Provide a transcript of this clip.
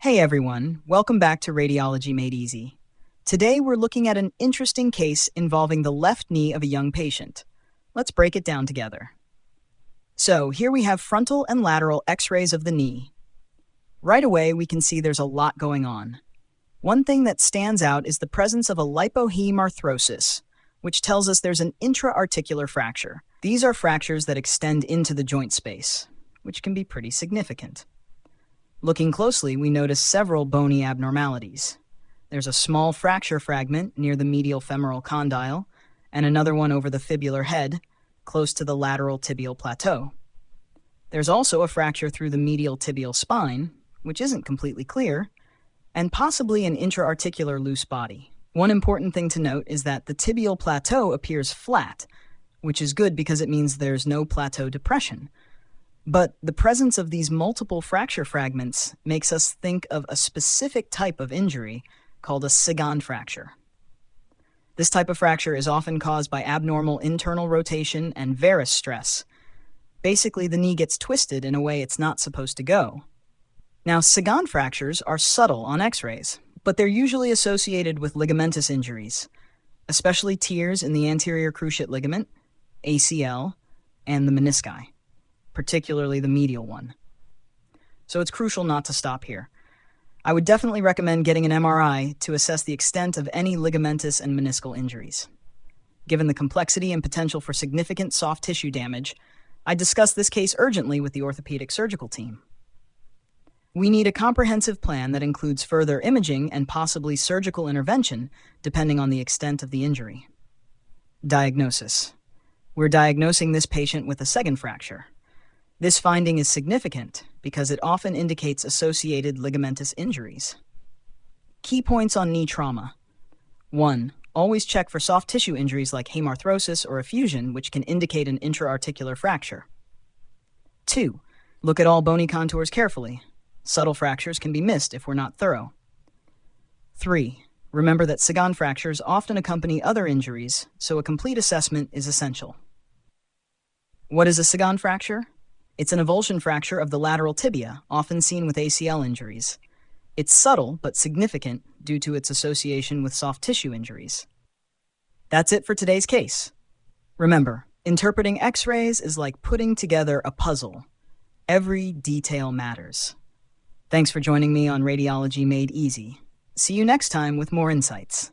Hey everyone, welcome back to Radiology Made Easy. Today we're looking at an interesting case involving the left knee of a young patient. Let's break it down together. So here we have frontal and lateral x-rays of the knee. Right away we can see there's a lot going on. One thing that stands out is the presence of a lipohemarthrosis, which tells us there's an intra-articular fracture. These are fractures that extend into the joint space, which can be pretty significant. Looking closely, we notice several bony abnormalities. There's a small fracture fragment near the medial femoral condyle, and another one over the fibular head, close to the lateral tibial plateau. There's also a fracture through the medial tibial spine, which isn't completely clear, and possibly an intra-articular loose body. One important thing to note is that the tibial plateau appears flat, which is good because it means there's no plateau depression. But the presence of these multiple fracture fragments makes us think of a specific type of injury called a Sagan fracture. This type of fracture is often caused by abnormal internal rotation and varus stress. Basically, the knee gets twisted in a way it's not supposed to go. Now, Sagan fractures are subtle on x-rays, but they're usually associated with ligamentous injuries, especially tears in the anterior cruciate ligament, ACL, and the menisci, particularly the medial one. So it's crucial not to stop here. I would definitely recommend getting an MRI to assess the extent of any ligamentous and meniscal injuries. Given the complexity and potential for significant soft tissue damage, I discussed this case urgently with the orthopedic surgical team. We need a comprehensive plan that includes further imaging and possibly surgical intervention, depending on the extent of the injury. Diagnosis. We're diagnosing this patient with a Sagan fracture. This finding is significant because it often indicates associated ligamentous injuries. Key points on knee trauma. 1. Always check for soft tissue injuries like hemarthrosis or effusion, which can indicate an intra-articular fracture. 2. Look at all bony contours carefully. Subtle fractures can be missed if we're not thorough. 3. Remember that Sagan fractures often accompany other injuries, so a complete assessment is essential. What is a Sagan fracture? It's an avulsion fracture of the lateral tibia, often seen with ACL injuries. It's subtle but significant due to its association with soft tissue injuries. That's it for today's case. Remember, interpreting x-rays is like putting together a puzzle. Every detail matters. Thanks for joining me on Radiology Made Easy. See you next time with more insights.